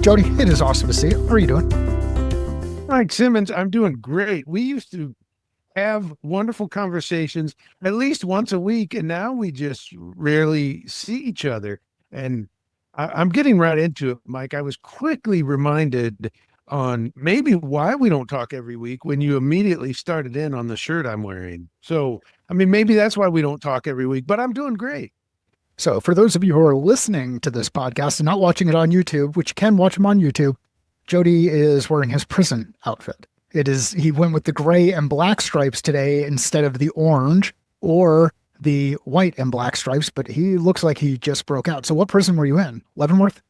Jody, it is awesome to see you. How are you doing? Mike Simmons, I'm doing great. We used to have wonderful conversations at least once a week, and now we just rarely see each other. And I'm getting right into it, Mike. I was quickly reminded on maybe why we don't talk every week when you immediately started in on the shirt I'm wearing. So, I mean, maybe that's why we don't talk every week, but I'm doing great. So, for those of you who are listening to this podcast and not watching it on YouTube, which you can watch him on YouTube, Jody is wearing his prison outfit. He went with the gray and black stripes today instead of the orange or the white and black stripes, but he looks like he just broke out. So what prison were you in? Leavenworth?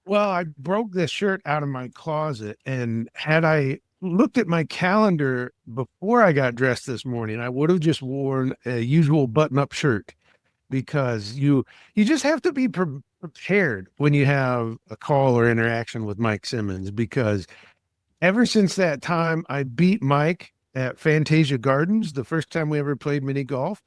Well, I broke this shirt out of my closet, and had I looked at my calendar before I got dressed this morning, I would have just worn a usual button-up shirt because you just have to be prepared when you have a call or interaction with Mike Simmons, because ever since that time I beat Mike at Fantasia Gardens, the first time we ever played mini golf,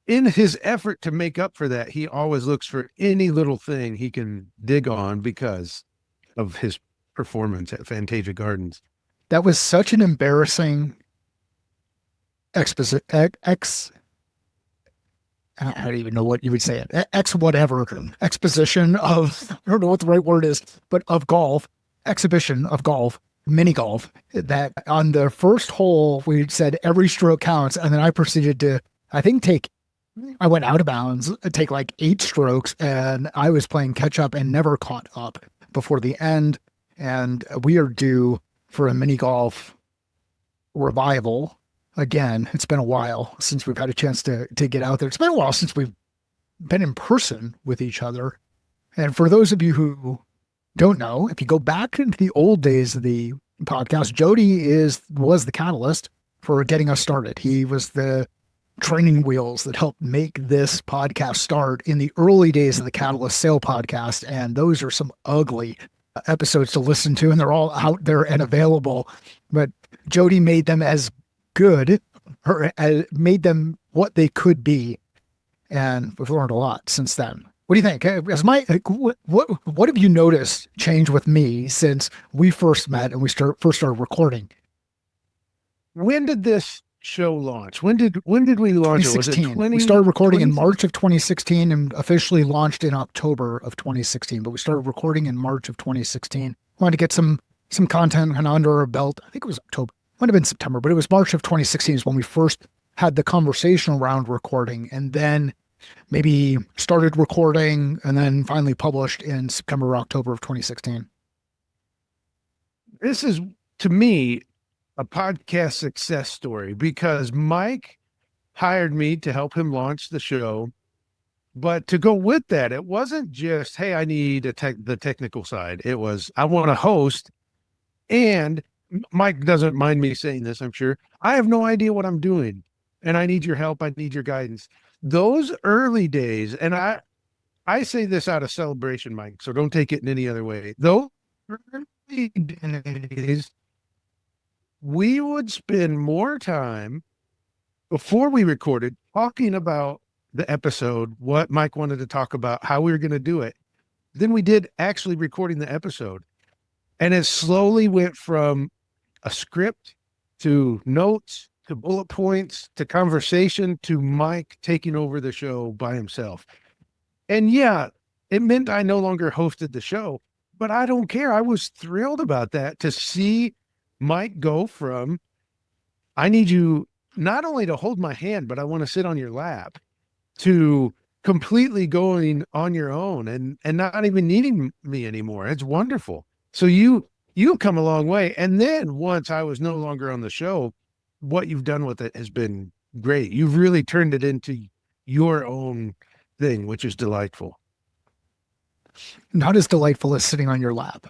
in his effort to make up for that, he always looks for any little thing he can dig on because of his performance at Fantasia Gardens. That was such an embarrassing I don't even know what you would say it. Exposition of, I don't know what the right word is, but of golf, exhibition of golf, mini golf, that on the first hole, we said every stroke counts. And then I proceeded to, I went out of bounds, take like 8 strokes, and I was playing catch up and never caught up before the end. And we are due for a mini golf revival. Again, it's been a while since we've had a chance to get out there. It's been a while since we've been in person with each other. And for those of you who don't know, if you go back into the old days of the podcast, Jody was the catalyst for getting us started. He was the training wheels that helped make this podcast start in the early days of the Catalyst Sale podcast. And those are some ugly episodes to listen to, and they're all out there and available. But Jody made them as good, or made them what they could be. And we've learned a lot since then. What do you think? What have you noticed change with me since we first met and we first started recording? When did this show launch? When did we launch it? Was it 2016? We started recording in March of 2016 and officially launched in October of 2016. But we started recording in March of 2016. Wanted to get some content kind of under our belt. I think it was October. Might have been September, but it was March of 2016 is when we first had the conversation around recording, and then maybe started recording and then finally published in September or October of 2016. This is, to me, a podcast success story because Mike hired me to help him launch the show. But to go with that, it wasn't just, hey, I need the technical side. It was, I want to host, and Mike doesn't mind me saying this, I'm sure. I have no idea what I'm doing, and I need your help. I need your guidance. Those early days, and I say this out of celebration, Mike, so don't take it in any other way. Those early days, we would spend more time before we recorded talking about the episode, what Mike wanted to talk about, how we were going to do it, than we did actually recording the episode. And it slowly went from a script to notes to bullet points to conversation to Mike taking over the show by himself. And yeah, it meant I no longer hosted the show, but I don't care. I was thrilled about that, to see Mike go from, I need you not only to hold my hand, but I want to sit on your lap, to completely going on your own and not even needing me anymore. It's wonderful. So you've come a long way. And then once I was no longer on the show, what you've done with it has been great. You've really turned it into your own thing, which is delightful. Not as delightful as sitting on your lap.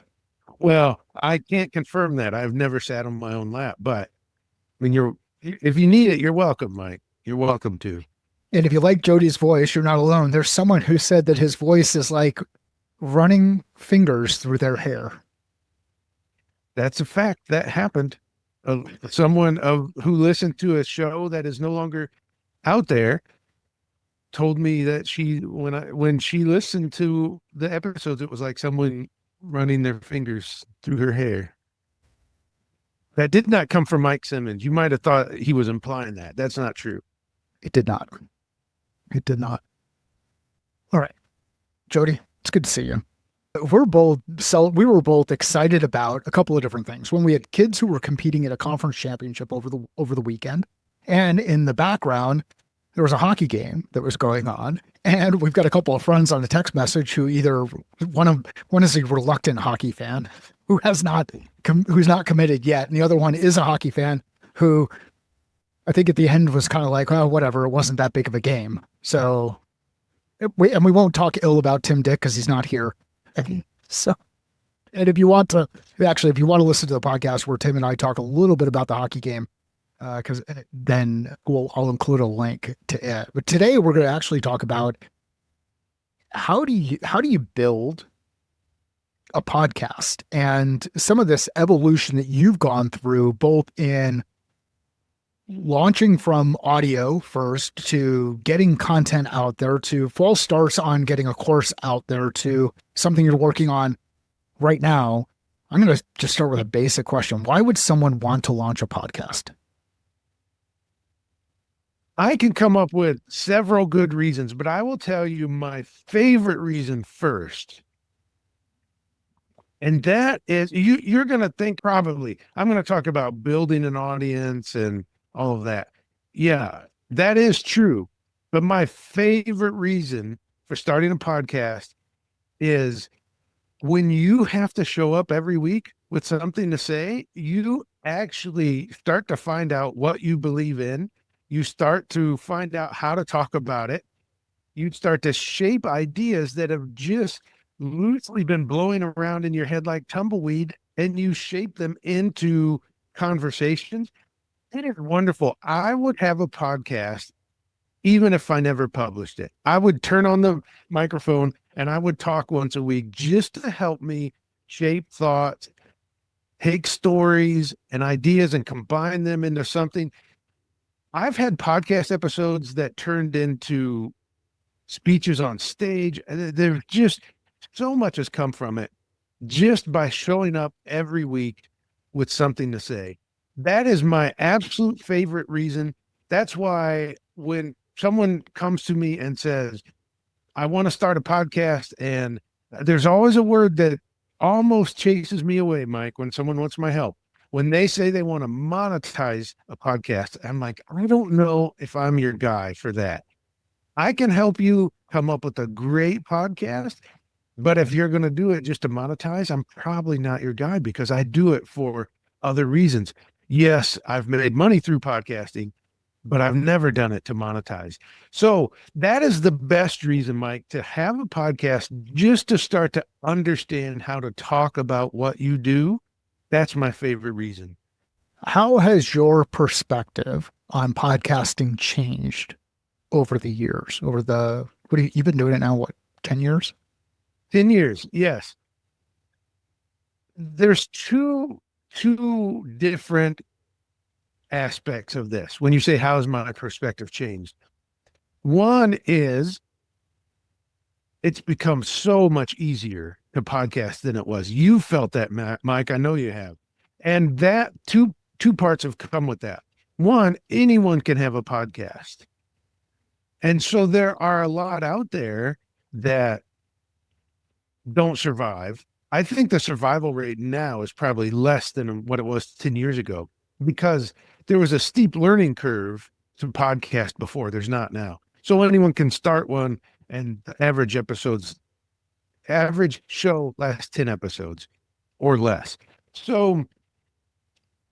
Well, I can't confirm that. I've never sat on my own lap, but I mean, if you need it, you're welcome, Mike. You're welcome to. And if you like Jody's voice, you're not alone. There's someone who said that his voice is like running fingers through their hair. That's a fact. That happened. Someone who listened to a show that is no longer out there told me that when she listened to the episodes, it was like someone running their fingers through her hair. That did not come from Mike Simmons. You might have thought he was implying that. That's not true. It did not. It did not. All right, Jody, it's good to see you. We were both excited about a couple of different things. When we had kids who were competing at a conference championship over the weekend, and in the background there was a hockey game that was going on, and we've got a couple of friends on the text message who either one is a reluctant hockey fan who's not committed yet, and the other one is a hockey fan who I think at the end was kind of like, oh, whatever, it wasn't that big of a game. So we won't talk ill about Tim Dick because he's not here. So, and if you want to listen to the podcast where Tim and I talk a little bit about the hockey game, because then I'll include a link to it. But today we're going to actually talk about how do you build a podcast and some of this evolution that you've gone through, both in launching from audio first to getting content out there to false starts on getting a course out there to something you're working on right now. I'm going to just start with a basic question. Why would someone want to launch a podcast? I can come up with several good reasons, but I will tell you my favorite reason first. And that is you're going to think probably I'm going to talk about building an audience and all of that. Yeah, that is true. But my favorite reason for starting a podcast is when you have to show up every week with something to say, you actually start to find out what you believe in. You start to find out how to talk about it. You start to shape ideas that have just loosely been blowing around in your head like tumbleweed, and you shape them into conversations. It is wonderful. I would have a podcast even if I never published it. I would turn on the microphone and I would talk once a week just to help me shape thoughts, take stories and ideas and combine them into something. I've had podcast episodes that turned into speeches on stage. There's just so much has come from it just by showing up every week with something to say. That is my absolute favorite reason. That's why when someone comes to me and says, I want to start a podcast, and there's always a word that almost chases me away, Mike, when someone wants my help. When they say they want to monetize a podcast, I'm like, I don't know if I'm your guy for that. I can help you come up with a great podcast, but if you're going to do it just to monetize, I'm probably not your guy because I do it for other reasons. Yes, I've made money through podcasting, but I've never done it to monetize. So that is the best reason, Mike, to have a podcast just to start to understand how to talk about what you do. That's my favorite reason. How has your perspective on podcasting changed over the years? You've been doing it now, 10 years? 10 years, yes. There's two different aspects of this. When you say, how has my perspective changed? One is it's become so much easier to podcast than it was. You felt that, Mike. I know you have. And that two parts have come with that. One, anyone can have a podcast. And so there are a lot out there that don't survive. I think the survival rate now is probably less than what it was 10 years ago because there was a steep learning curve to podcast before. There's not now. So anyone can start one, and the average show lasts 10 episodes or less. So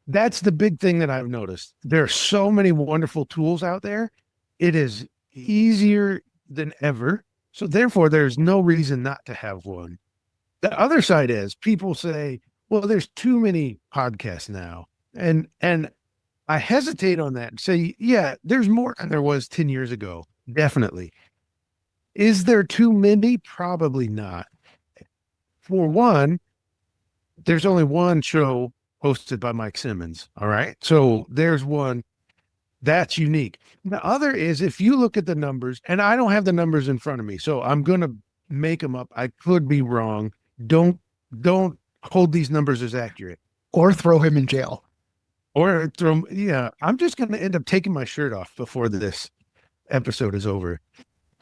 that's the big thing that I've noticed. There are so many wonderful tools out there. It is easier than ever. So therefore, there's no reason not to have one. The other side is people say, well, there's too many podcasts now. And I hesitate on that and say, yeah, there's more than there was 10 years ago. Definitely. Is there too many? Probably not. For one, there's only one show hosted by Mike Simmons. All right. So there's one that's unique. The other is if you look at the numbers, and I don't have the numbers in front of me, so I'm going to make them up. I could be wrong. Don't hold these numbers as accurate. Or throw him in jail. Or throw, yeah, I'm just going to end up taking my shirt off before this episode is over.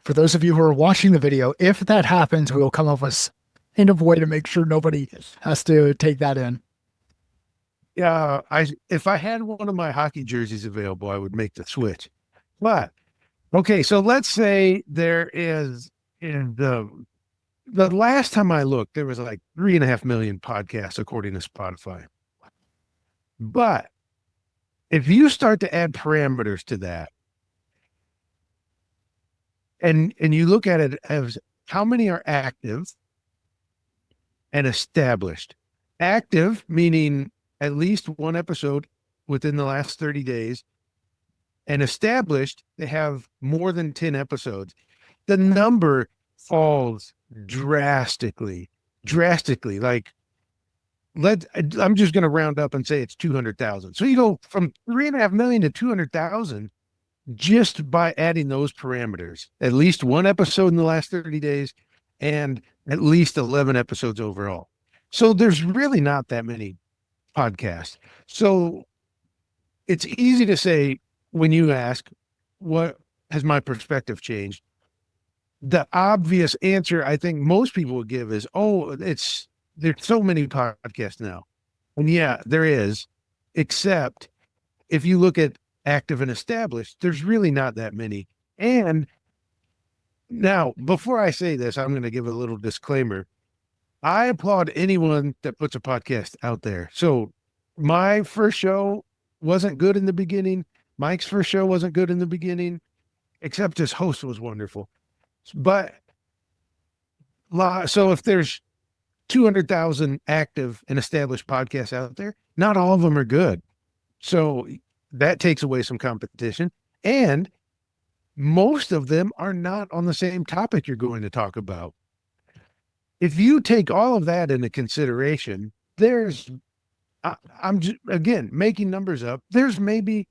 For those of you who are watching the video, if that happens, we will come up with some kind of way to make sure nobody has to take that in. Yeah, if I had one of my hockey jerseys available, I would make the switch. But okay, so let's say there is in the last time I looked, there was like 3.5 million podcasts according to Spotify. But if you start to add parameters to that, and you look at it as how many are active and established. Active meaning at least one episode within the last 30 days, and established, they have more than 10 episodes. The number falls drastically. Like, I'm just going to round up and say it's 200,000. So you go from 3.5 million to 200,000 just by adding those parameters. At least one episode in the last 30 days and at least 11 episodes overall. So there's really not that many podcasts. So it's easy to say when you ask, what has my perspective changed? The obvious answer I think most people would give is, oh, there's so many podcasts now. And yeah, there is, except if you look at active and established, there's really not that many. And now, before I say this, I'm going to give a little disclaimer. I applaud anyone that puts a podcast out there. So my first show wasn't good in the beginning. Mike's first show wasn't good in the beginning, except his host was wonderful. But so if there's 200,000 active and established podcasts out there, not all of them are good. So that takes away some competition. And most of them are not on the same topic you're going to talk about. If you take all of that into consideration, I'm just, again, making numbers up. There's maybe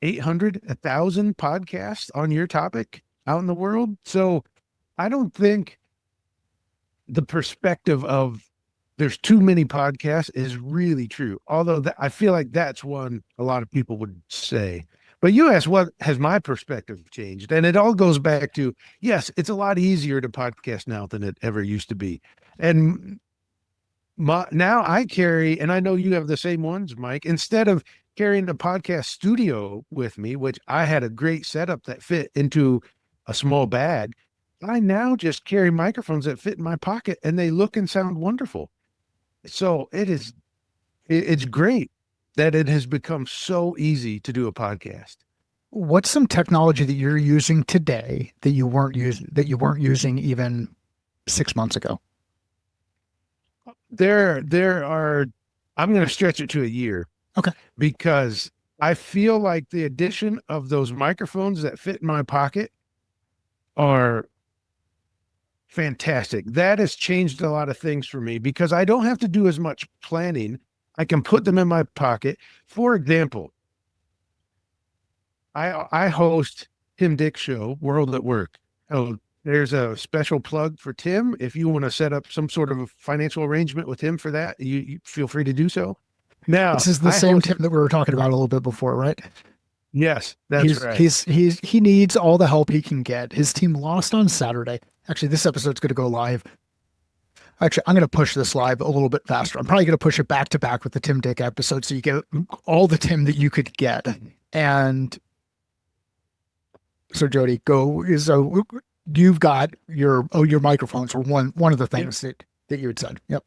800, 1,000 podcasts on your topic out in the world. So I don't think the perspective of there's too many podcasts is really true. Although I feel like that's one a lot of people would say. But you asked, what has my perspective changed? And it all goes back to, yes, it's a lot easier to podcast now than it ever used to be. And now I carry, and I know you have the same ones, Mike, instead of carrying the podcast studio with me, which I had a great setup that fit into a small bag, I now just carry microphones that fit in my pocket and they look and sound wonderful. So it's great that it has become so easy to do a podcast. What's some technology that you're using today that you weren't using even 6 months ago? There are, I'm going to stretch it to a year. Okay. Because I feel like the addition of those microphones that fit in my pocket are fantastic. That has changed a lot of things for me because I don't have to do as much planning. I can put them in my pocket. For example, I host Tim Dick's show, World at Work. Oh, there's a special plug for Tim. If you want to set up some sort of a financial arrangement with him for that, you feel free to do so. Now, this is the same Tim that we were talking about a little bit before, right? Yes, that's right. He needs all the help he can get. His team lost on Saturday. Actually, this episode's going to go live. Actually, I'm going to push this live a little bit faster. I'm probably going to push it back to back with the Tim Dick episode so you get all the Tim that you could get. And so, Jody, go. So you've got your microphones were one of the things that you had said. Yep.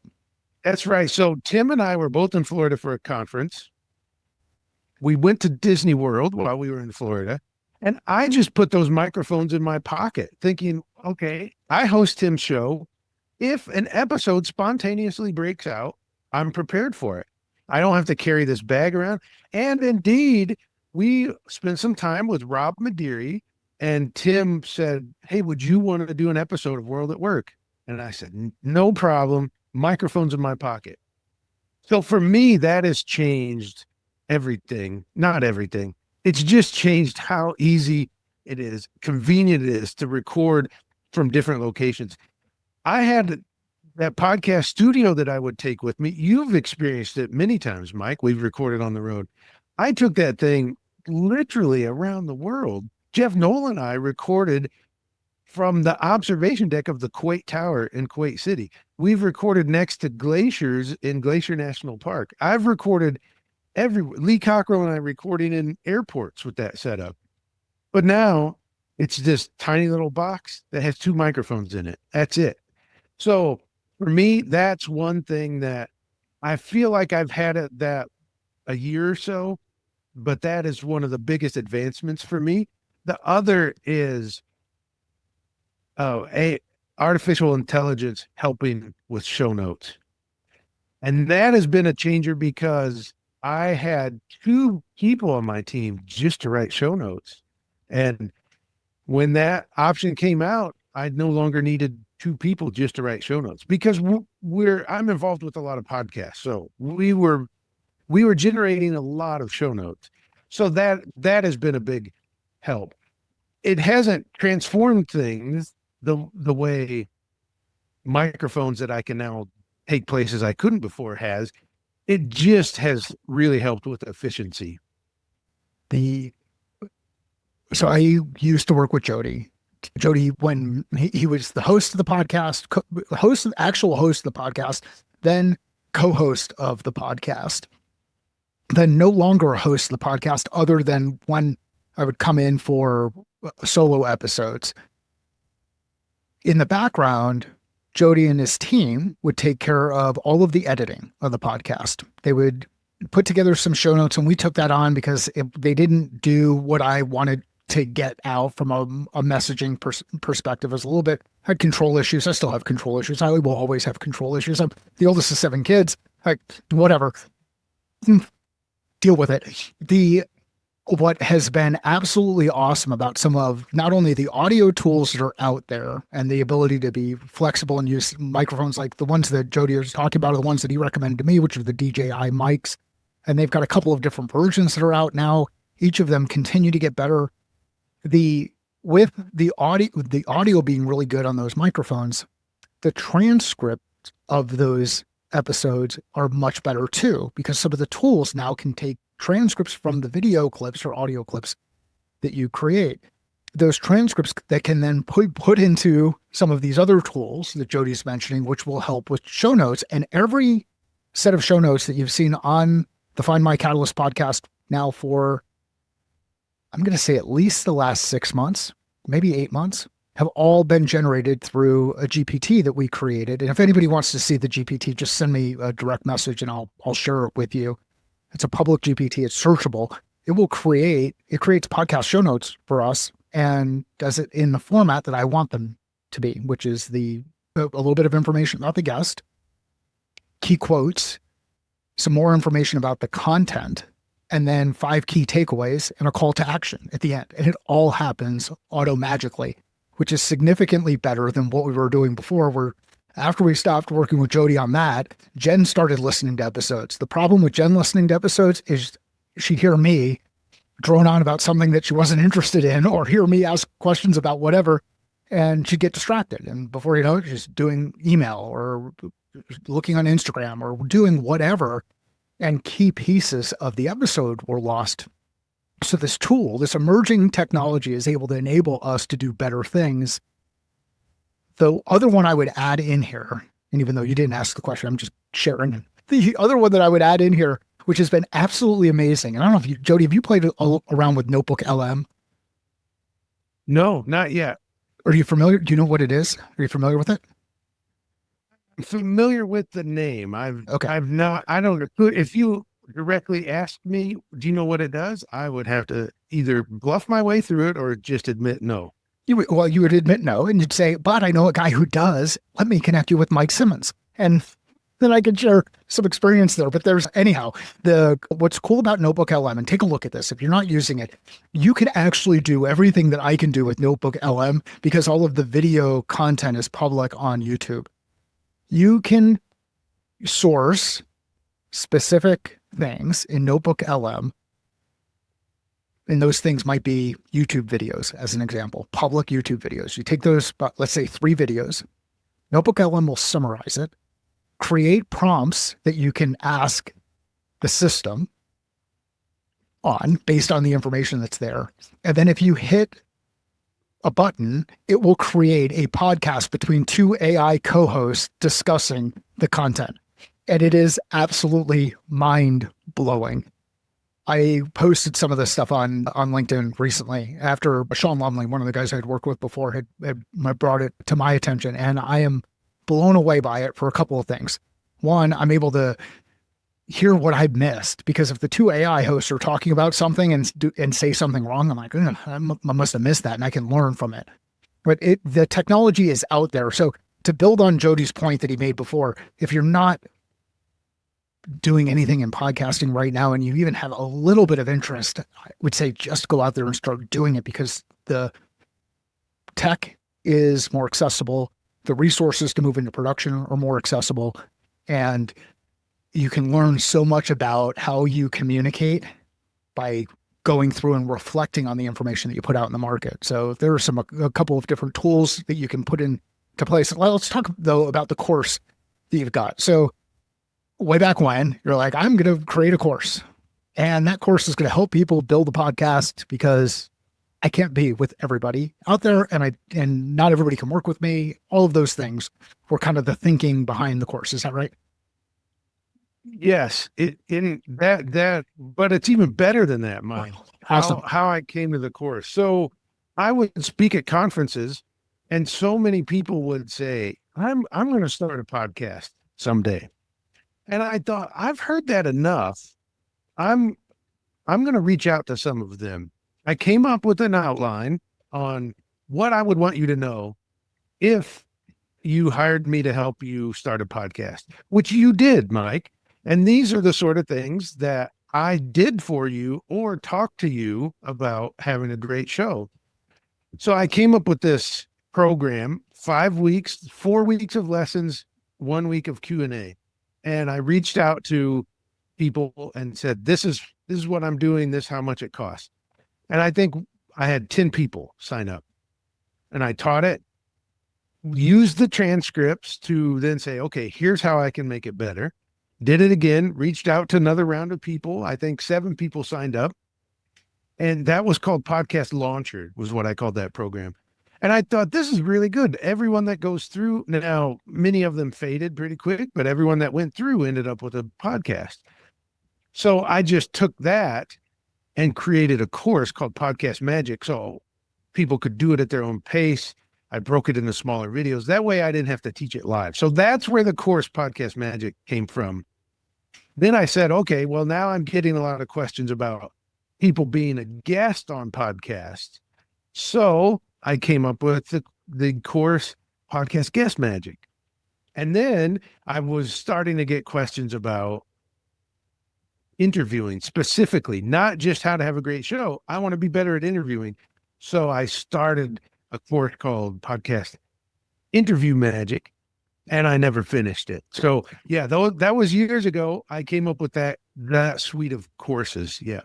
That's right. So Tim and I were both in Florida for a conference. We went to Disney World while we were in Florida, and I just put those microphones in my pocket thinking, okay, I host Tim's show. If an episode spontaneously breaks out, I'm prepared for it. I don't have to carry this bag around. And indeed, we spent some time with Rob Madeary, and Tim said, hey, would you want to do an episode of World at Work? And I said, no problem. Microphones in my pocket. So for me, that has changed everything. Not everything, it's just changed how easy it is, convenient it is to record from different locations. I had that podcast studio that I would take with me. You've experienced it many times, Mike. We've recorded on the road. I took that thing literally around the world. Jeff Nolan and I recorded from the observation deck of the Kuwait Tower in Kuwait City. We've recorded next to glaciers in Glacier National Park. I've recorded Lee Cockerell and I recording in airports with that setup. But now it's this tiny little box that has 2 microphones in it. That's it. So for me, that's one thing that I feel like I've had it that a year or so, but that is one of the biggest advancements for me. The other is a artificial intelligence helping with show notes. And that has been a changer because I had 2 people on my team just to write show notes. And when that option came out, I no longer needed 2 people just to write show notes because I'm involved with a lot of podcasts. So we were generating a lot of show notes. So that has been a big help. It hasn't transformed things the way microphones that I can now take places I couldn't before has. It just has really helped with efficiency. So I used to work with Jody. Jody, when he was the host of the podcast, actual host of the podcast, then co-host of the podcast, then no longer a host of the podcast other than when I would come in for solo episodes. In the background, Jody and his team would take care of all of the editing of the podcast. They would put together some show notes, and we took that on because they didn't do what I wanted to get out from a messaging perspective. It was a little bit, had control issues. I still have control issues. I will always have control issues. I'm the oldest of 7 kids. Like, whatever. Deal with it. What has been absolutely awesome about some of not only the audio tools that are out there and the ability to be flexible and use microphones like the ones that Jody was talking about, are the ones that he recommended to me, which are the DJI mics. And they've got a couple of different versions that are out now. Each of them continue to get better. With the audio being really good on those microphones, the transcript of those episodes are much better too, because some of the tools now can take transcripts from the video clips or audio clips that you create. Those transcripts that can then put into some of these other tools that Jody's mentioning, which will help with show notes. And every set of show notes that you've seen on the Find My Catalyst podcast now for, I'm going to say at least the last 6 months, maybe 8 months, have all been generated through a GPT that we created. And if anybody wants to see the GPT, just send me a direct message and I'll share it with you. It's a public GPT. It's searchable. It creates podcast show notes for us and does it in the format that I want them to be, which is a little bit of information about the guest, key quotes, some more information about the content, and then 5 key takeaways and a call to action at the end. And it all happens auto-magically, which is significantly better than what we were doing before, where after we stopped working with Jody on that, Jen started listening to episodes. The problem with Jen listening to episodes is she'd hear me drone on about something that she wasn't interested in, or hear me ask questions about whatever, and she'd get distracted. And before you know it, she's doing email or looking on Instagram or doing whatever, and key pieces of the episode were lost. So this tool, this emerging technology, is able to enable us to do better things. The other one I would add in here, and even though you didn't ask the question, I'm just sharing. The other one that I would add in here, which has been absolutely amazing, and I don't know if Jody, have you played around with Notebook LM? No, not yet. Are you familiar? Do you know what it is? Are you familiar with it? I'm familiar with the name. I don't know. If you directly asked me, do you know what it does? I would have to either bluff my way through it or just admit no. You would admit no, and you'd say, but I know a guy who does. Let me connect you with Mike Simmons. And then I could share some experience there. But what's cool about Notebook LM, and take a look at this. If you're not using it, you can actually do everything that I can do with Notebook LM because all of the video content is public on YouTube. You can source specific things in Notebook LM, And those things might be YouTube videos, as an example, public YouTube videos. You take those, let's say 3 videos, Notebook LM will summarize it, create prompts that you can ask the system on based on the information that's there. And then if you hit a button, it will create a podcast between 2 AI co-hosts discussing the content. And it is absolutely mind blowing. I posted some of this stuff on LinkedIn recently after Sean Lumley, one of the guys I had worked with before, had brought it to my attention. And I am blown away by it for a couple of things. One, I'm able to hear what I missed, because if the 2 AI hosts are talking about something and say something wrong, I'm like, I must have missed that, and I can learn from it. But the technology is out there. So to build on Jody's point that he made before, if you're not doing anything in podcasting right now and you even have a little bit of interest, I would say just go out there and start doing it, because the tech is more accessible. The resources to move into production are more accessible, and you can learn so much about how you communicate by going through and reflecting on the information that you put out in the market. So there are a couple of different tools that you can put into place. Well, let's talk though about the course that you've got. So way back when you're like, I'm going to create a course, and that course is going to help people build a podcast, because I can't be with everybody out there, and not everybody can work with me. All of those things were kind of the thinking behind the course. Is that right? Yes, but it's even better than that, Mike. Awesome. How I came to the course. So I would speak at conferences, and so many people would say, I'm going to start a podcast someday. And I thought, I've heard that enough. I'm going to reach out to some of them. I came up with an outline on what I would want you to know if you hired me to help you start a podcast, which you did, Mike. And these are the sort of things that I did for you or talked to you about having a great show. So I came up with this program, 5 weeks, 4 weeks of lessons, 1 week of Q&A. And I reached out to people and said, this is what I'm doing, this how much it costs. And I think I had 10 people sign up, and I taught it, used the transcripts to then say, okay, here's how I can make it better. Did it again, reached out to another round of people. I think 7 people signed up. And that was called Podcast Launcher, was what I called that program. And I thought, this is really good. Everyone that goes through, now many of them faded pretty quick, but everyone that went through ended up with a podcast. So I just took that and created a course called Podcast Magic, so people could do it at their own pace. I broke it into smaller videos. That way I didn't have to teach it live. So that's where the course Podcast Magic came from. Then I said, okay, well, now I'm getting a lot of questions about people being a guest on podcasts. So I came up with the course Podcast Guest Magic. And then I was starting to get questions about interviewing specifically, not just how to have a great show. I want to be better at interviewing. So I started a course called Podcast Interview Magic, and I never finished it. So yeah, that was years ago. I came up with that suite of courses. Yeah.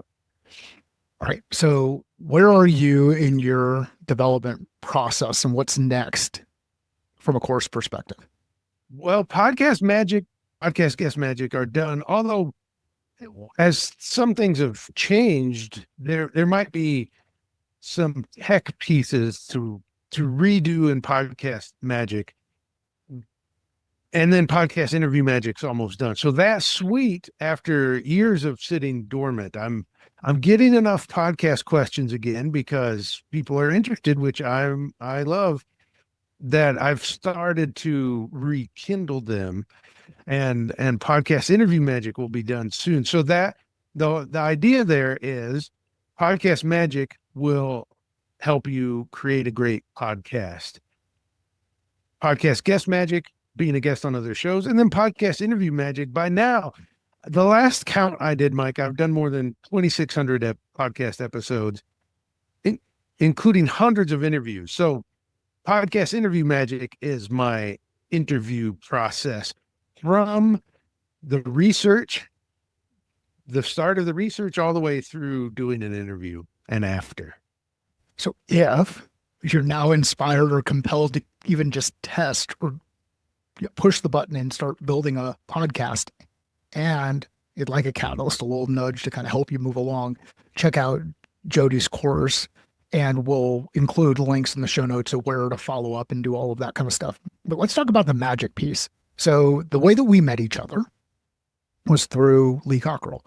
All right. So where are you in your development process, and what's next from a course perspective? Well, Podcast Magic, Podcast Guest Magic are done. Although as some things have changed, there might be some tech pieces to redo in Podcast Magic. And then Podcast Interview Magic's almost done. So that suite, after years of sitting dormant, I'm getting enough podcast questions again because people are interested, which I love, that I've started to rekindle them, and Podcast Interview Magic will be done soon. So that the idea there is Podcast Magic will help you create a great podcast. Podcast Guest Magic, being a guest on other shows, and then Podcast Interview Magic. By now, the last count I did, Mike, I've done more than 2,600 podcast episodes, including hundreds of interviews. So Podcast Interview Magic is my interview process from the research, the start of the research, all the way through doing an interview. and after. So if you're now inspired or compelled to even just test or push the button and start building a podcast, and you'd like a catalyst, a little nudge to kind of help you move along, check out Jody's course, and we'll include links in the show notes of where to follow up and do all of that kind of stuff. But let's talk about the magic piece. So the way that we met each other was through Lee Cockerell.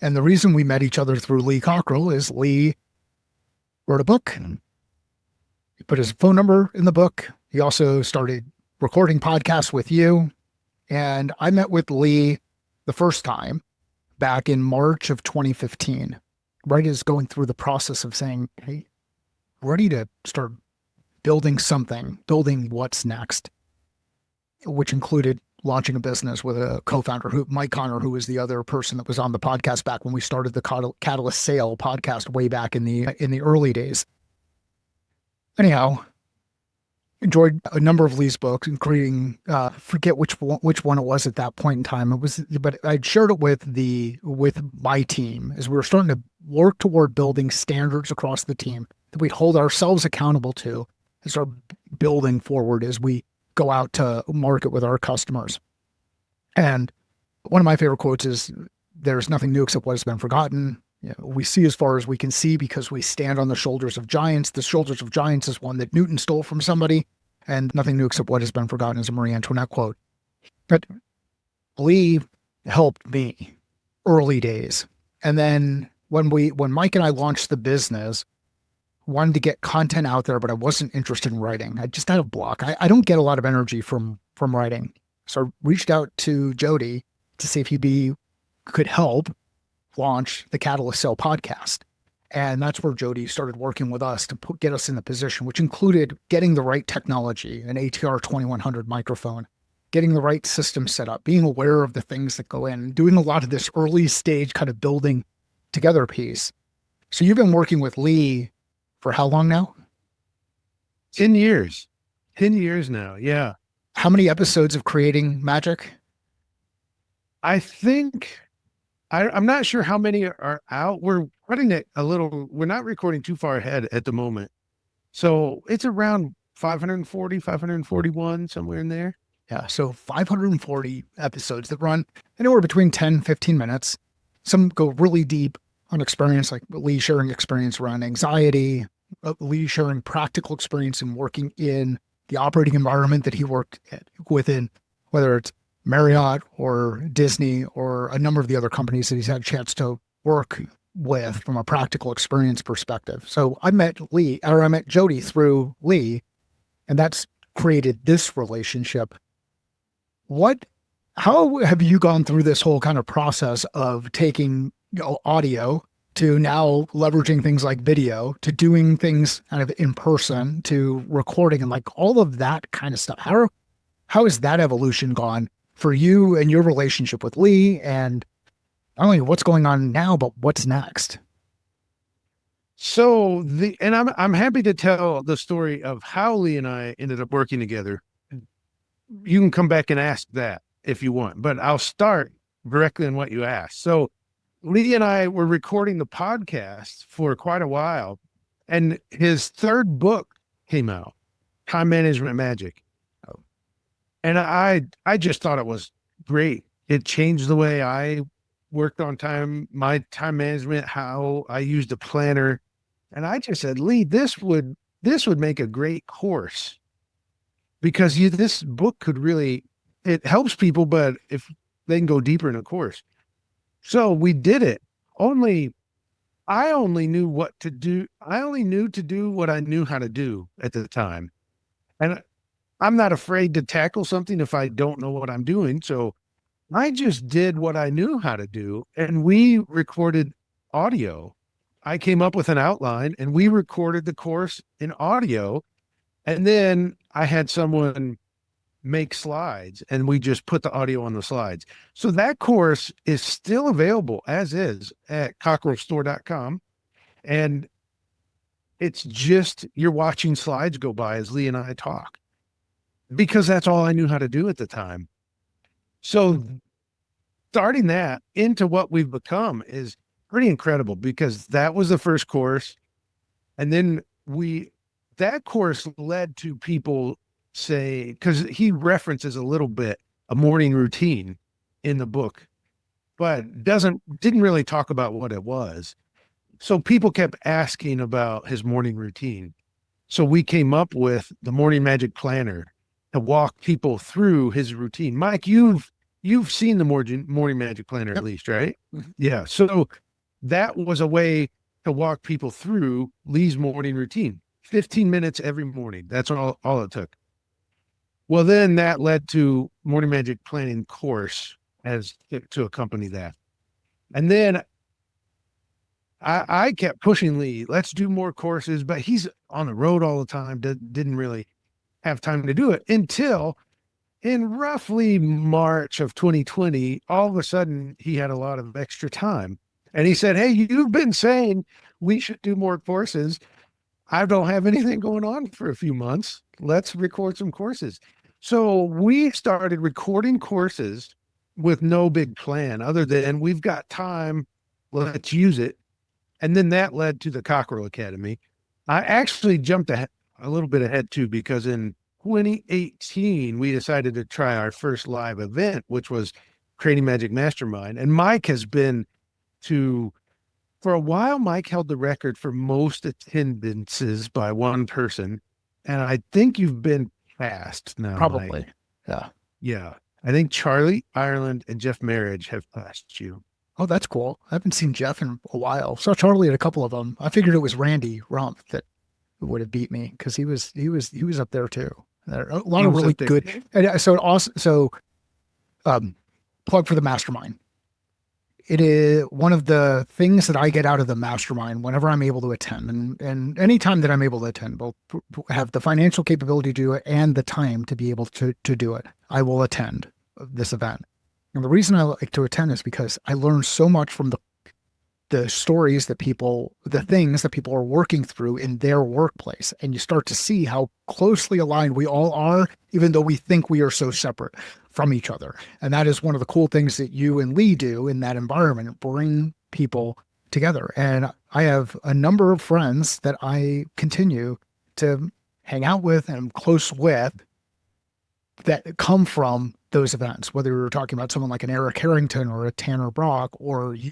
And the reason we met each other through Lee Cockerell is Lee wrote a book. He put his phone number in the book. He also started recording podcasts with you. And I met with Lee the first time back in March of 2015, right as going through the process of saying, hey, ready to start building something, building what's next, which included launching a business with a co-founder, Mike Connor, who was the other person that was on the podcast back when we started the Catalyst Sale podcast way back in the early days. Anyhow, enjoyed a number of Lee's books, including forget which one it was at that point in time. But I'd shared it with my team as we were starting to work toward building standards across the team that we'd hold ourselves accountable to and start building forward as we go out to market with our customers. And one of my favorite quotes is, "There's nothing new except what has been forgotten. We see as far as we can see because we stand on the shoulders of giants. The shoulders of giants is one that Newton stole from somebody, and nothing new except what has been forgotten" is a Marie Antoinette quote. But Lee helped me early days. And then when Mike and I launched the business, wanted to get content out there, but I wasn't interested in writing. I just had a block. I don't get a lot of energy from writing. So I reached out to Jody to see if he could help launch the Catalyst Sale podcast. And that's where Jody started working with us to get us in the position, which included getting the right technology, an ATR 2100 microphone, getting the right system set up, being aware of the things that go in, doing a lot of this early stage kind of building together piece. So you've been working with Lee for how long now? 10 years. 10 years now. Yeah. How many episodes of Creating Magic? I think I'm not sure how many are out. We're cutting it a little. We're not recording too far ahead at the moment. So it's around 540, 541, somewhere in there. Yeah. So 540 episodes that run anywhere between 10, 15 minutes. Some go really deep on experience, like Lee sharing experience around anxiety, Lee sharing practical experience in working in the operating environment that he worked within, whether it's Marriott or Disney or a number of the other companies that he's had a chance to work with from a practical experience perspective. So I met Jody through Lee, and that's created this relationship. How have you gone through this whole kind of process of taking audio to now leveraging things like video, to doing things kind of in person, to recording and like all of that kind of stuff? How has that evolution gone for you and your relationship with Lee, and not only what's going on now, but what's next? So I'm happy to tell the story of how Lee and I ended up working together. You can come back and ask that if you want, but I'll start directly on what you asked. So Lee and I were recording the podcast for quite a while, and his third book came out, Time Management Magic. And I just thought it was great. It changed the way I worked on time, my time management, how I used a planner. And I just said, Lee, this would make a great course, because this book could really, it helps people, but if they can go deeper in a course. So we did it. I only knew what to do. I only knew to do what I knew how to do at the time. And I'm not afraid to tackle something if I don't know what I'm doing. So I just did what I knew how to do, and we recorded audio. I came up with an outline and we recorded the course in audio. And then I had someone make slides, and we just put the audio on the slides. So that course is still available as is at cockerellstore.com. And it's just, you're watching slides go by as Lee and I talk, because that's all I knew how to do at the time. So starting that into what we've become is pretty incredible, because that was the first course. And then that course led to people say, because he references a little bit a morning routine in the book, but didn't really talk about what it was. So people kept asking about his morning routine. So we came up with the Morning Magic Planner to walk people through his routine. Mike, you've seen the Morning Magic Planner at Yep. least, right? Mhm. Yeah. So that was a way to walk people through Lee's morning routine. 15 minutes every morning. That's all it took. Well, then that led to Morning Magic Planning course as to accompany that. And then I kept pushing Lee, let's do more courses, but he's on the road all the time, didn't really have time to do it until in roughly March of 2020, all of a sudden he had a lot of extra time. And he said, hey, you've been saying we should do more courses. I don't have anything going on for a few months. Let's record some courses. So we started recording courses with no big plan other than we've got time, let's use it. And then that led to the Cockerell Academy. I actually jumped a little bit ahead too, because in 2018, we decided to try our first live event, which was Creating Magic Mastermind. And Mike has been to, for a while, Mike held the record for most attendances by one person. And I think you've been passed now, Mike. Probably. Yeah. Yeah. I think Charlie Ireland and Jeff Marriage have passed you. Oh, that's cool. I haven't seen Jeff in a while. Saw Charlie at a couple of them. I figured it was Randy Rump that would have beat me because he was up there too. There are a lot He of was really up there. good. And um, plug for the mastermind. It is one of the things that I get out of the mastermind whenever I'm able to attend, and anytime that I'm able to attend, both have the financial capability to do it and the time to be able to do it. I will attend this event. And the reason I like to attend is because I learn so much from the stories that the things that people are working through in their workplace. And you start to see how closely aligned we all are, even though we think we are so separate from each other. And that is one of the cool things that you and Lee do in that environment, bring people together. And I have a number of friends that I continue to hang out with and I'm close with that come from those events, whether we were talking about someone like an Eric Harrington or a Tanner Brock or you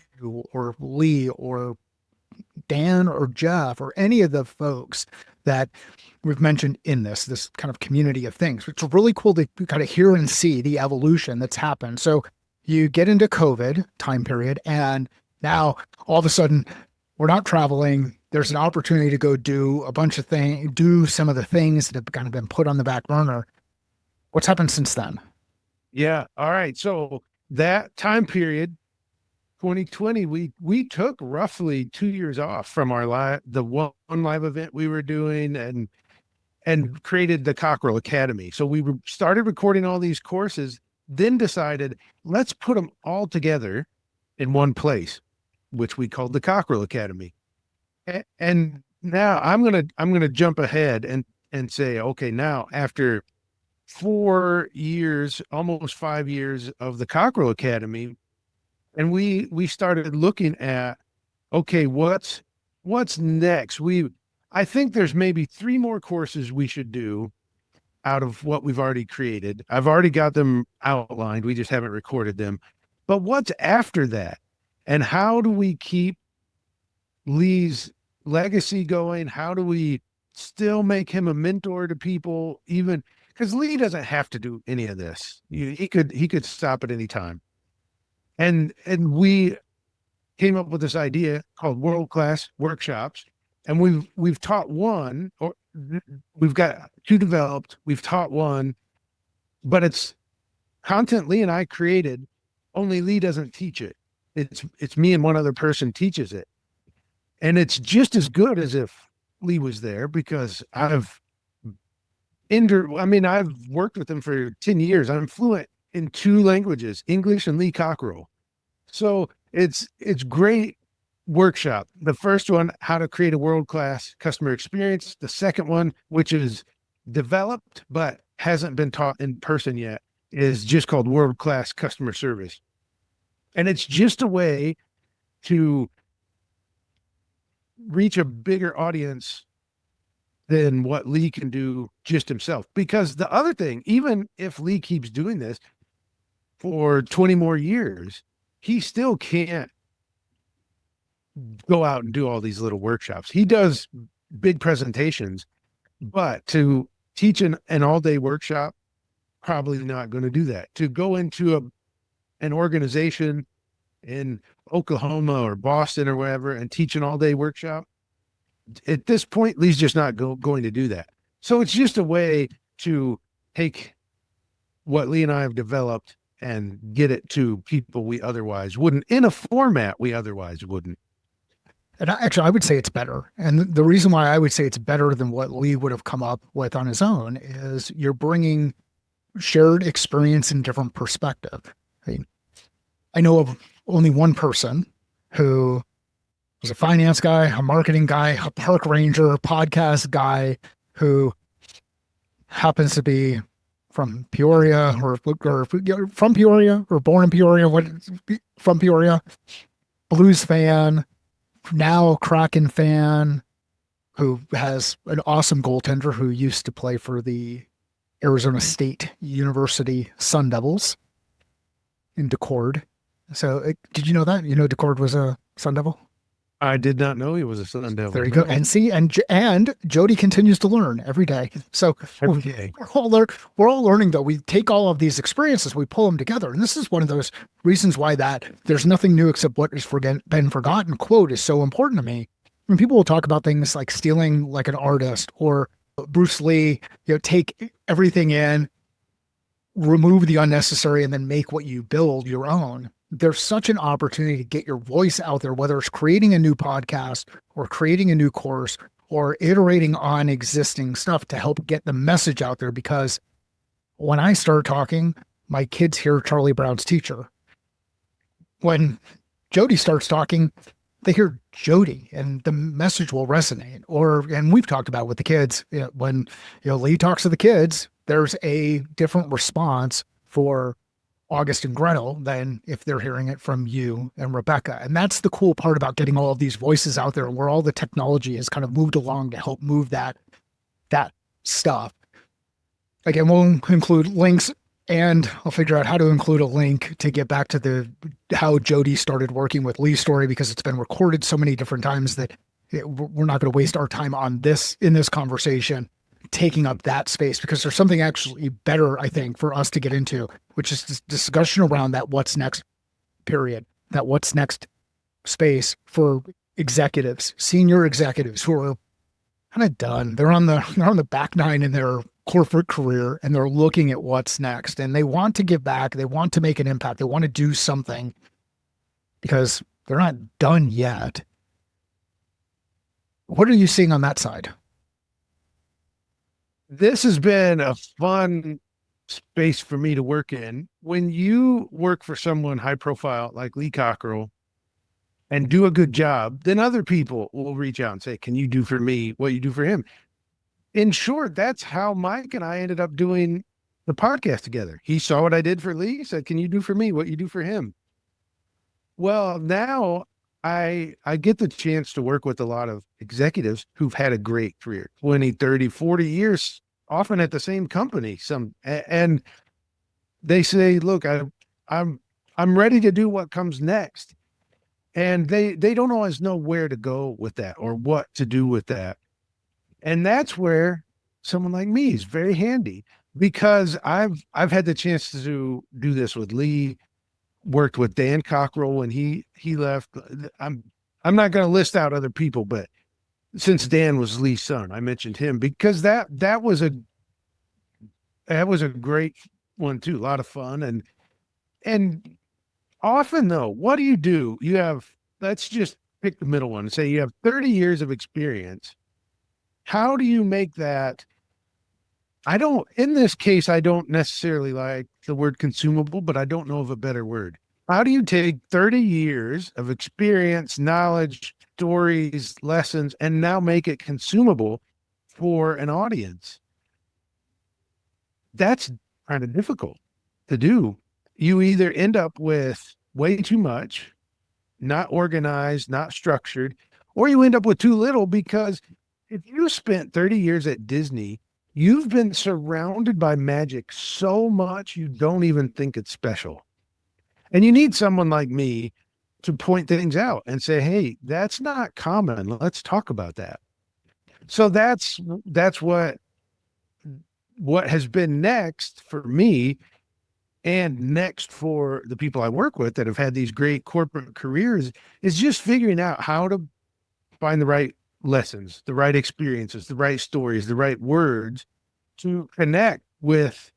or Lee or Dan or Jeff or any of the folks that we've mentioned in this kind of community of things. It's really cool to kind of hear and see the evolution that's happened. So you get into COVID time period, and now all of a sudden we're not traveling. There's an opportunity to go do a bunch of things, do some of the things that have kind of been put on the back burner. What's happened since then? Yeah. All right. So that time period, 2020, we took roughly 2 years off from the one live event we were doing and created the Cockerell Academy. So we started recording all these courses, then decided let's put them all together in one place, which we called the Cockerell Academy. And now I'm gonna jump ahead and say, okay, now after 4 years, almost 5 years of the Cockerell Academy, and we started looking at, okay, what's next? I think there's maybe 3 more courses we should do out of what we've already created. I've already got them outlined. We just haven't recorded them. But what's after that? And how do we keep Lee's legacy going? How do we still make him a mentor to people, even because Lee doesn't have to do any of this. He could stop at any time. And we came up with this idea called world class workshops, and we've taught one, or we've got 2 developed. We've taught one, but it's content Lee and I created. Only Lee doesn't teach it. It's me and one other person teaches it, and it's just as good as if Lee was there, because I've worked with him for 10 years. I'm fluent in 2 languages, English and Lee Cockerell. So it's great workshop. The first one, how to create a world-class customer experience. The second one, which is developed but hasn't been taught in person yet, is just called world-class customer service. And it's just a way to reach a bigger audience than what Lee can do just himself. Because the other thing, even if Lee keeps doing this for 20 more years, he still can't go out and do all these little workshops. He does big presentations, but to teach an all-day workshop, probably not going to do that. To go into an organization in Oklahoma or Boston or wherever and teach an all-day workshop, at this point, Lee's just not going to do that. So it's just a way to take what Lee and I have developed and get it to people we otherwise wouldn't, in a format we otherwise wouldn't. And actually, I would say it's better. And the reason why I would say it's better than what Lee would have come up with on his own is you're bringing shared experience and different perspective. I know of only one person who was a finance guy, a marketing guy, a park ranger, a podcast guy who happens to be from Peoria or from Peoria or born in Peoria, from Peoria, Blues fan, now Kraken fan, who has an awesome goaltender who used to play for the Arizona State University Sun Devils in Decord. So did you know that? You know, Decord was a Sun Devil? I did not know he was a Sun Devil. There you go. And see, and Jody continues to learn every day. So Okay. we're all learning, though. We take all of these experiences, we pull them together. And this is one of those reasons why that there's nothing new except what has been forgotten quote is so important to me. When people will talk about things like stealing like an artist or Bruce Lee, take everything in, remove the unnecessary, and then make what you build your own. There's such an opportunity to get your voice out there, whether it's creating a new podcast or creating a new course or iterating on existing stuff to help get the message out there. Because when I start talking, my kids hear Charlie Brown's Teacher. When Jody starts talking, they hear Jody and the message will resonate. And we've talked about with the kids, when Lee talks to the kids, there's a different response for August and Gretel than if they're hearing it from you and Rebecca. And that's the cool part about getting all of these voices out there, where all the technology has kind of moved along to help move that stuff. Again, we'll include links, and I'll figure out how to include a link to get back to how Jody started working with Lee's story, because it's been recorded so many different times that we're not going to waste our time on this in this conversation, taking up that space, because there's something actually better, I think, for us to get into, which is this discussion around that what's next period, that what's next space for executives, senior executives who are kind of done. They're on the back nine in their corporate career, and they're looking at what's next, and they want to give back. They want to make an impact. They want to do something because they're not done yet. What are you seeing on that side? This has been a fun space for me to work in. When you work for someone high profile like Lee Cockerell and do a good job, then other people will reach out and say, can you do for me what you do for him? In short, that's how Mike and I ended up doing the podcast together. He saw what I did for Lee, said, can you do for me what you do for him? Well, now I get the chance to work with a lot of executives who've had a great career, 20, 30, 40 years, often at the same company. And they say, look, I'm ready to do what comes next. And they don't always know where to go with that or what to do with that. And that's where someone like me is very handy, because I've had the chance to do this with Lee, worked with Dan Cockerell when he left. I'm not going to list out other people, but since Dan was Lee's son, I mentioned him because that was a great one too. A lot of fun. And often though, what do? You have, let's just pick the middle one and say you have 30 years of experience. How do you make that? In this case, I don't necessarily like the word consumable, but I don't know of a better word. How do you take 30 years of experience, knowledge, stories, lessons, and now make it consumable for an audience? That's kind of difficult to do. You either end up with way too much, not organized, not structured, or you end up with too little, because if you spent 30 years at Disney, you've been surrounded by magic so much you don't even think it's special. And you need someone like me to point things out and say, hey, that's not common. Let's talk about that. So that's what has been next for me, and next for the people I work with that have had these great corporate careers, is just figuring out how to find the right lessons, the right experiences, the right stories, the right words to connect with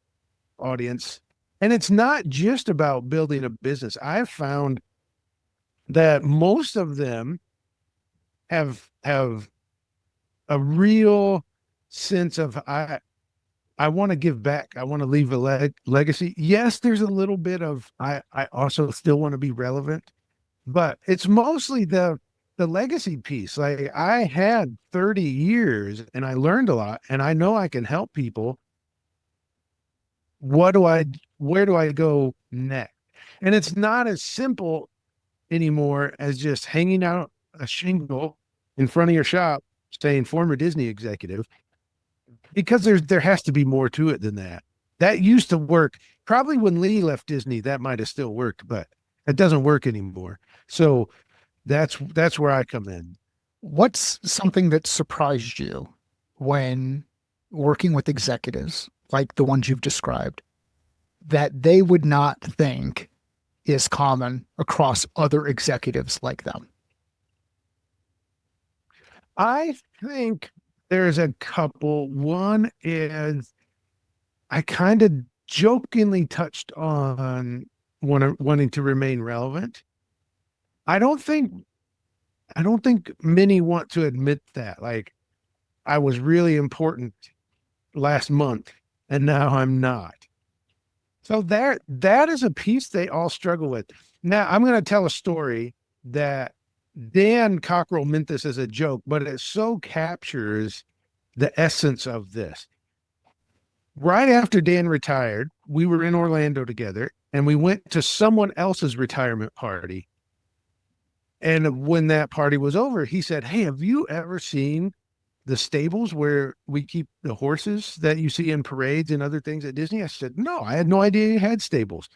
audience. And it's not just about building a business. I've found that most of them have a real sense of I want to give back. I want to leave a legacy. Yes, there's a little bit of I also still want to be relevant, but it's mostly the legacy piece. Like, I had 30 years and I learned a lot, and I know I can help people. Where do I go next? And it's not as simple anymore as just hanging out a shingle in front of your shop saying former Disney executive, because there has to be more to it than that. That used to work. Probably when Lee left Disney, that might have still worked, but it doesn't work anymore. So that's where I come in. What's something that surprised you when working with executives like the ones you've described that they would not think is common across other executives like them? I think there's a couple. One is, I kind of jokingly touched on wanting to remain relevant. I don't think many want to admit that. Like, I was really important last month and now I'm not. So that is a piece they all struggle with. Now, I'm going to tell a story that Dan Cockerell meant this as a joke, but it so captures the essence of this. Right after Dan retired, we were in Orlando together and we went to someone else's retirement party. And when that party was over, he said, hey, have you ever seen the stables where we keep the horses that you see in parades and other things at Disney? I said, no, I had no idea you had stables.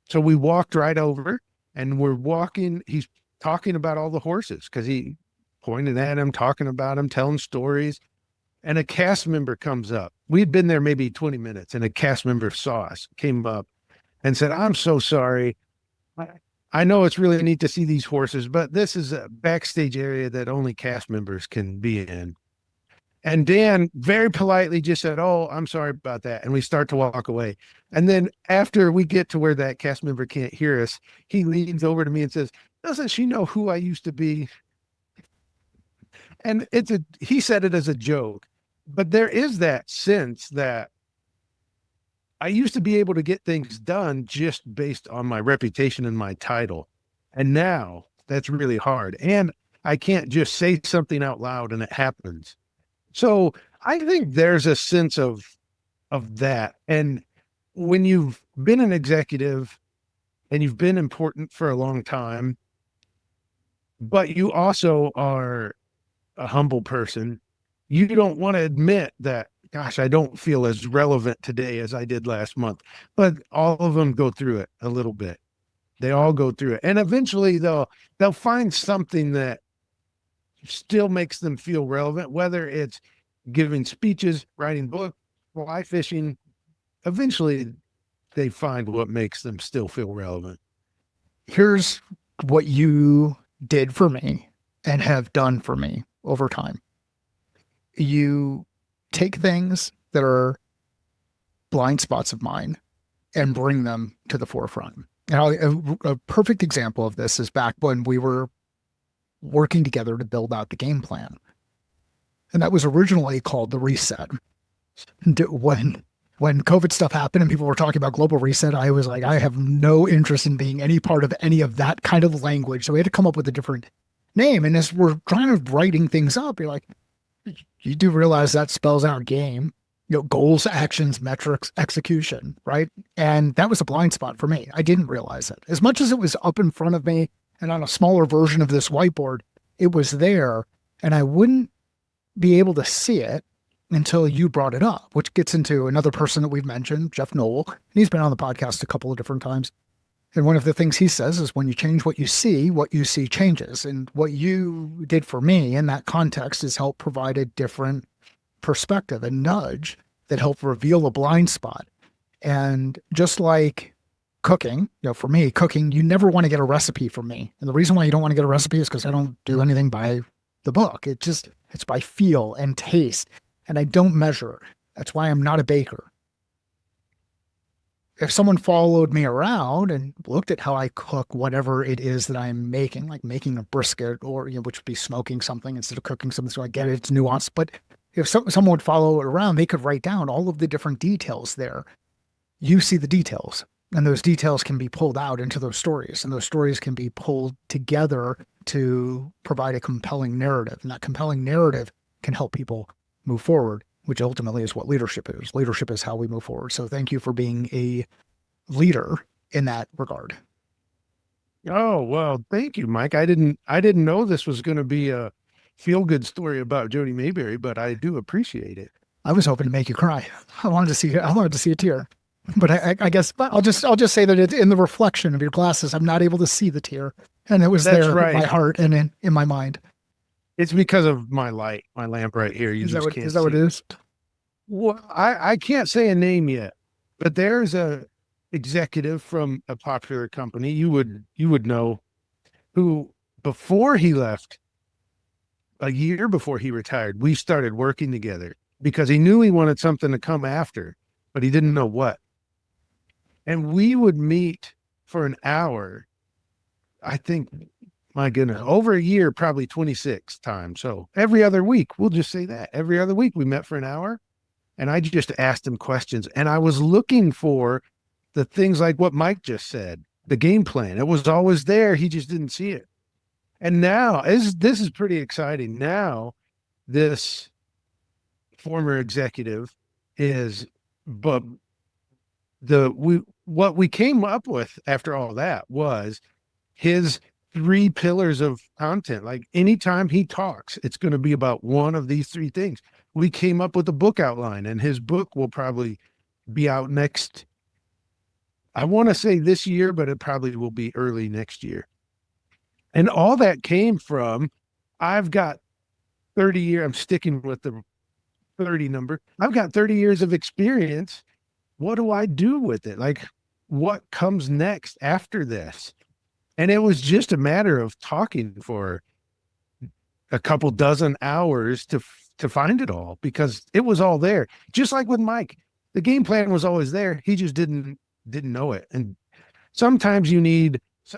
So we walked right over and we're walking. He's talking about all the horses because he pointed at him, talking about him, telling stories. And a cast member comes up. We'd been there maybe 20 minutes and a cast member saw us, came up and said, I'm so sorry. I know it's really neat to see these horses, but this is a backstage area that only cast members can be in. And Dan very politely just said, oh, I'm sorry about that. And we start to walk away. And then after we get to where that cast member can't hear us, he leans over to me and says, doesn't she know who I used to be? And he said it as a joke, but there is that sense that I used to be able to get things done just based on my reputation and my title. And now that's really hard. And I can't just say something out loud and it happens. So I think there's a sense of that. And when you've been an executive and you've been important for a long time, but you also are a humble person, you don't want to admit that, gosh, I don't feel as relevant today as I did last month. But all of them go through it a little bit. They all go through it. And eventually they'll find something that still makes them feel relevant, whether it's giving speeches, writing books, fly fishing. Eventually they find what makes them still feel relevant. Here's what you did for me and have done for me over time. You take things that are blind spots of mine and bring them to the forefront. And a perfect example of this is back when we were working together to build out the game plan. And that was originally called the reset. When COVID stuff happened and people were talking about global reset, I was like, I have no interest in being any part of any of that kind of language. So we had to come up with a different name. And as we're trying to writing things up, you're like, you do realize that spells out game, goals, actions, metrics, execution, right? And that was a blind spot for me. I didn't realize it. As much as it was up in front of me and on a smaller version of this whiteboard, it was there, and I wouldn't be able to see it until you brought it up, which gets into another person that we've mentioned, Jeff Knoll. And he's been on the podcast a couple of different times. And one of the things he says is when you change what you see changes. And what you did for me in that context is help provide a different perspective, a nudge that helped reveal a blind spot. And just like cooking, for me, cooking, you never want to get a recipe from me. And the reason why you don't want to get a recipe is because I don't do anything by the book. It's by feel and taste. And I don't measure. That's why I'm not a baker. If someone followed me around and looked at how I cook whatever it is that I'm making, like making a brisket or, which would be smoking something instead of cooking something, so I get it, it's nuanced. But if someone would follow it around, they could write down all of the different details there. You see the details, and those details can be pulled out into those stories, and those stories can be pulled together to provide a compelling narrative. And that compelling narrative can help people move forward, which ultimately is what leadership is. Leadership is how we move forward. So thank you for being a leader in that regard. Oh, well, thank you, Mike. I didn't know this was going to be a feel-good story about Jody Maberry, but I do appreciate it. I was hoping to make you cry. I wanted to see a tear. But I guess I'll just say that it's in the reflection of your glasses. I'm not able to see the tear. And it was That's there right. in my heart and in my mind. It's because of my lamp right here. You Is just that can't is that see. what it is? Well, I can't say a name yet, but there's a executive from a popular company you would know, who before he left, a year before he retired, we started working together because he knew he wanted something to come after, but he didn't know what. And we would meet for an hour, I think, my goodness, over a year, probably 26 times. So every other week, we'll just say that every other week we met for an hour, and I just asked him questions. And I was looking for the things like what Mike just said, the game plan. It was always there. He just didn't see it. And now this is pretty exciting. Now this former executive is, but what we came up with after all that was his 3 pillars of content. Like anytime he talks, it's going to be about one of these 3 things. We came up with a book outline, and his book will probably be out next. I want to say this year, but it probably will be early next year. And all that came from, I've got 30 years, I'm sticking with the 30 number. I've got 30 years of experience. What do I do with it? Like, what comes next after this? And it was just a matter of talking for a couple dozen hours to find it all, because it was all there. Just like with Mike, the game plan was always there. He just didn't know it. And sometimes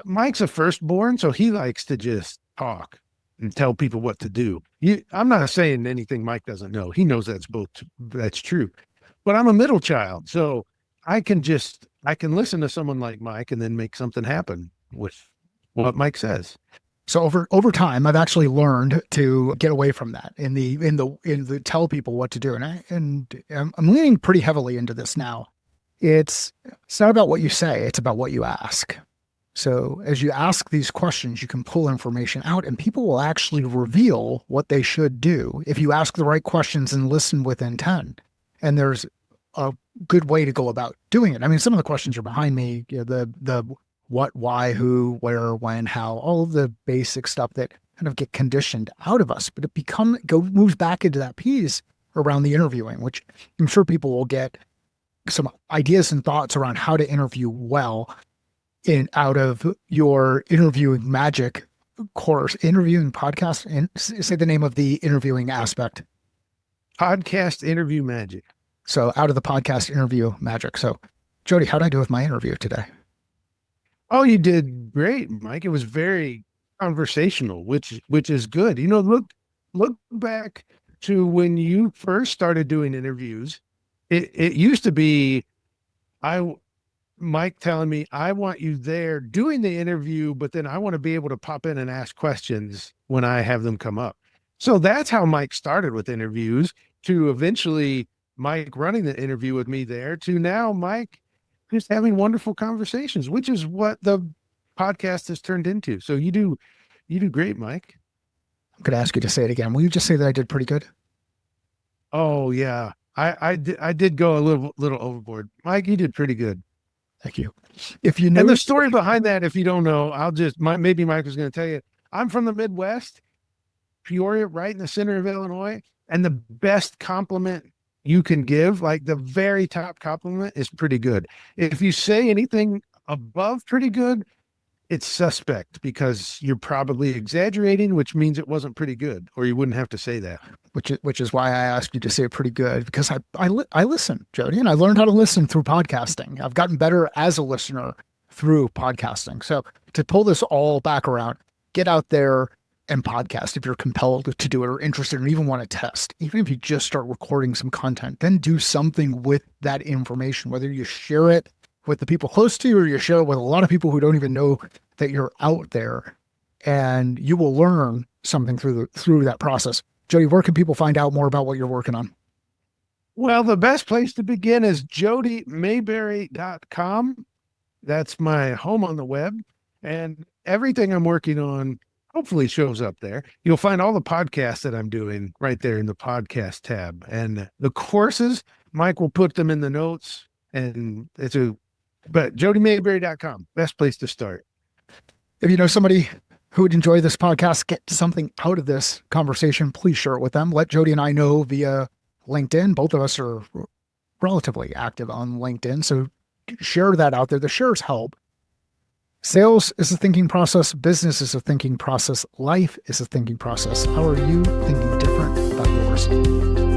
Mike's a firstborn, so he likes to just talk and tell people what to do. I'm not saying anything Mike doesn't know. He knows that's true. But I'm a middle child, so I can listen to someone like Mike and then make something happen with what Mike says. So over time, I've actually learned to get away from that in the tell people what to do, and I'm leaning pretty heavily into this now. It's not about what you say; it's about what you ask. So as you ask these questions, you can pull information out, and people will actually reveal what they should do if you ask the right questions and listen with intent. And there's a good way to go about doing it. I mean, some of the questions are behind me, the what, why, who, where, when, how, all of the basic stuff that kind of get conditioned out of us, but it moves back into that piece around the interviewing, which I'm sure people will get some ideas and thoughts around how to interview well out of your interviewing magic course, interviewing podcast, and say the name of the interviewing aspect. Podcast interview magic. So out of the podcast interview magic. So Jody, how'd I do with my interview today? Oh, you did great, Mike. It was very conversational, which is good. Look back to when you first started doing interviews. It used to be Mike telling me, I want you there doing the interview, but then I want to be able to pop in and ask questions when I have them come up. So that's how Mike started with interviews, to eventually Mike running the interview with me there, to now Mike just having wonderful conversations, which is what the podcast has turned into. So you do great, Mike. I'm going to ask you to say it again. Will you just say that I did pretty good? Oh yeah. I did go a little overboard. Mike, you did pretty good. Thank you. If you And the notice, story behind that, if you don't know, maybe Mike was going to tell you. I'm from the Midwest, Peoria, right in the center of Illinois. And the best compliment you can give, like the very top compliment, is pretty good. If you say anything above pretty good, it's suspect because you're probably exaggerating, which means it wasn't pretty good, or you wouldn't have to say that. which is why I asked you to say it pretty good, because I listen, Jody, and I learned how to listen through podcasting. I've gotten better as a listener through podcasting. So to pull this all back around, get out there and podcast if you're compelled to do it or interested or even want to test. Even if you just start recording some content, then do something with that information, whether you share it with the people close to you or you share it with a lot of people who don't even know that you're out there, and you will learn something through that process. Jody, where can people find out more about what you're working on? Well, the best place to begin is jodymaberry.com. That's my home on the web. And everything I'm working on hopefully shows up there. You'll find all the podcasts that I'm doing right there in the podcast tab. And the courses, Mike will put them in the notes. And but jodymaberry.com, best place to start. If you know somebody who would enjoy this podcast, get something out of this conversation, please share it with them. Let Jody and I know via LinkedIn. Both of us are relatively active on LinkedIn, so share that out there. The shares help. Sales is a thinking process. Business is a thinking process. Life is a thinking process. How are you thinking different about yours?